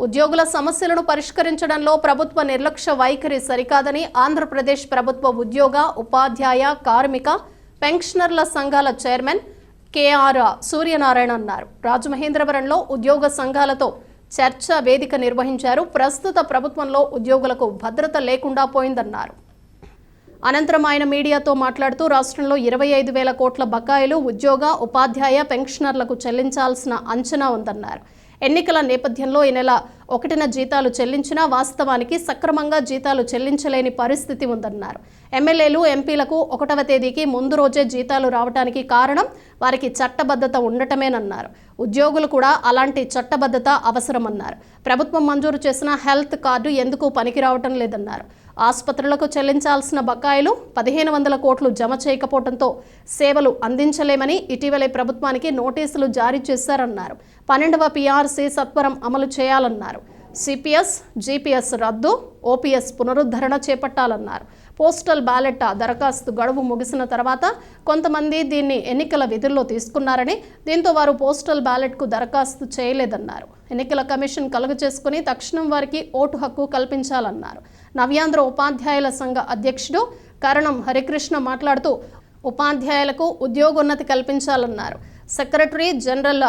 ఉద్యోగుల సమస్యలను పరిష్కరించడంలో ప్రభుత్వ నిర్లక్ష్య వైఖరి సరికాదని ఆంధ్రప్రదేశ్ ప్రభుత్వ ఉద్యోగ, ఉపాధ్యాయ, కార్మిక, పెన్షనర్ల సంఘాల చైర్మన్ కేఆర్ సూర్యనారాయణ అన్నారు. రాజమహేంద్రవరంలో ఉద్యోగ సంఘాలతో చర్చా వేదిక నిర్వహించారు. ప్రస్తుత ప్రభుత్వంలో ఉద్యోగులకు భద్రత లేకుండా పోయిందన్నారు. అనంతరం ఆయన మీడియాతో మాట్లాడుతూ రాష్ట్రంలో 25,000 కోట్ల బకాయిలు ఉద్యోగ, ఉపాధ్యాయ, పెన్షనర్లకు చెల్లించాల్సిన అంచనా ఉందన్నారు. ఎన్నికల నేపథ్యంలో ఈ నెల 1న జీతాలు చెల్లించినా వాస్తవానికి సక్రమంగా జీతాలు చెల్లించలేని పరిస్థితి ఉందన్నారు. ఎమ్మెల్యేలు, ఎంపీలకు 1వ తేదీకి ముందు రోజే జీతాలు రావడానికి కారణం వారికి చట్టబద్ధత ఉండటమేనన్నారు. ఉద్యోగులు కూడా అలాంటి చట్టబద్ధత అవసరమన్నారు. ప్రభుత్వం మంజూరు చేసిన హెల్త్ కార్డు ఎందుకు పనికి రావటం లేదన్నారు. ఆసుపత్రులకు చెల్లించాల్సిన బకాయిలు 1,500 కోట్లు జమ చేయకపోవడంతో సేవలు అందించలేమని ఇటీవలే ప్రభుత్వానికి నోటీసులు జారీ చేశారన్నారు. 12వ PRC సత్వరం అమలు చేయాలన్నారు. CPS, GPS రద్దు, OPS పునరుద్ధరణ చేపట్టాలన్నారు. పోస్టల్ బ్యాలెట్ దరఖాస్తు గడువు ముగిసిన తర్వాత కొంతమంది దీన్ని ఎన్నికల విధుల్లో తీసుకున్నారని, దీంతో వారు పోస్టల్ బ్యాలెట్కు దరఖాస్తు చేయలేదన్నారు. ఎన్నికల కమిషన్ కలుగు చేసుకుని తక్షణం వారికి ఓటు హక్కు కల్పించాలన్నారు. నవ్యాంధ్ర ఉపాధ్యాయుల సంఘ అధ్యక్షుడు కరణం హరికృష్ణ మాట్లాడుతూ ఉపాధ్యాయులకు ఉద్యోగోన్నతి కల్పించాలన్నారు. సెక్రటరీ జనరల్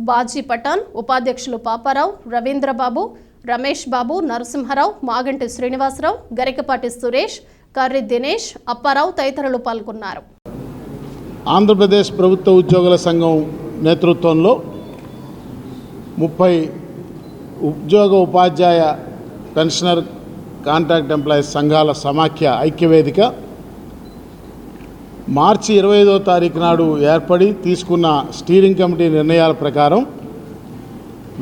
బాజీ పఠాన్, ఉపాధ్యక్షులు పాపారావు, రవీంద్రబాబు, రమేష్ బాబు, నరసింహారావు, మాగంటి శ్రీనివాసరావు, గరికపాటి సురేష్, కర్రి దినేష్, అప్పారావు తదితరులు పాల్గొన్నారు. ఆంధ్రప్రదేశ్ ప్రభుత్వ ఉద్యోగుల సంఘం నేతృత్వంలో 30 ఉద్యోగ, ఉపాధ్యాయ, పెన్షనర్, కాంట్రాక్ట్ ఎంప్లాయీస్ సంఘాల సమాఖ్య ఐక్యవేదిక మార్చి 25వ తారీఖు నాడు ఏర్పడి తీసుకున్న స్టీరింగ్ కమిటీ నిర్ణయాల ప్రకారం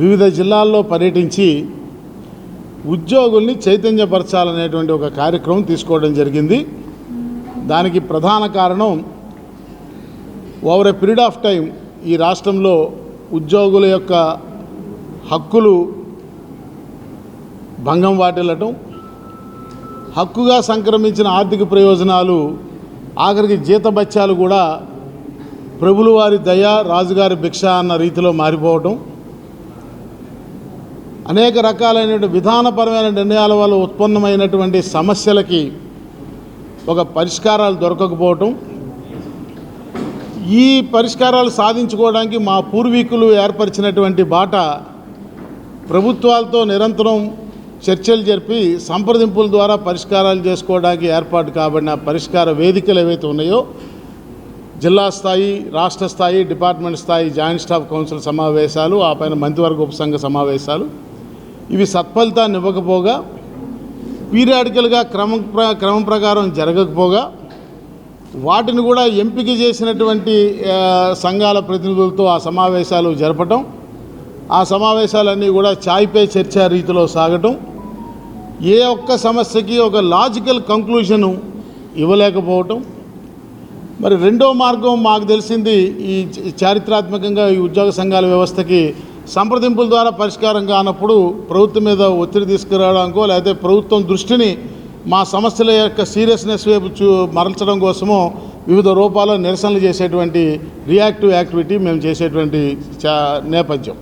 వివిధ జిల్లాల్లో పర్యటించి ఉద్యోగుల్ని చైతన్యపరచాలనేటువంటి ఒక కార్యక్రమం తీసుకోవడం జరిగింది. దానికి ప్రధాన కారణం over a period of time ఈ రాష్ట్రంలో ఉద్యోగుల యొక్క హక్కులు భంగం వాటిల్లటం, హక్కుగా సంక్రమించిన ఆర్థిక ప్రయోజనాలు ఆఖరికి జీతభత్యాలు కూడా ప్రభుల వారి దయ, రాజుగారి భిక్ష అన్న రీతిలో మారిపోవటం, అనేక రకాలైన విధానపరమైన నిర్ణయాల వల్ల ఉత్పన్నమైనటువంటి సమస్యలకి ఒక పరిష్కారాలు దొరకకపోవటం, ఈ పరిష్కారాలు సాధించుకోవడానికి మా పూర్వీకులు ఏర్పరిచినటువంటి బాట ప్రభుత్వాలతో నిరంతరం చర్చలు జరిపి సంప్రదింపుల ద్వారా పరిష్కారాలు చేసుకోవడానికి ఏర్పాటు కాబడిన పరిష్కార వేదికలు ఏవైతే ఉన్నాయో జిల్లా స్థాయి, రాష్ట్ర స్థాయి, డిపార్ట్మెంట్ స్థాయి జాయింట్ స్టాఫ్ కౌన్సిల్ సమావేశాలు, ఆ పైన మంత్రివర్గ ఉపసంఘ సమావేశాలు, ఇవి సత్ఫలితాన్ని ఇవ్వకపోగా, పీరియాడికల్గా క్రమం ప్రకారం జరగకపోగా వాటిని కూడా ఎంపిక చేసినటువంటి సంఘాల ప్రతినిధులతో ఆ సమావేశాలు జరపటం, ఆ సమావేశాలన్నీ కూడా చాయ్ పే చర్చ రీతిలో సాగటం, ఏ ఒక్క సమస్యకి ఒక లాజికల్ కంక్లూజను ఇవ్వలేకపోవటం. మరి రెండో మార్గం మాకు తెలిసింది, ఈ చారిత్రాత్మకంగా ఈ ఉద్యోగ సంఘాల వ్యవస్థకి సంప్రదింపుల ద్వారా పరిష్కారం కానప్పుడు ప్రభుత్వం మీద ఒత్తిడి తీసుకురావడానికో లేకపోతే ప్రభుత్వం దృష్టిని మా సమస్యల యొక్క సీరియస్నెస్ వైపు మరల్చడం కోసమో వివిధ రూపాల్లో నిరసనలు చేసేటువంటి రియాక్టివ్ యాక్టివిటీ మేము చేసేటువంటి నేపథ్యం.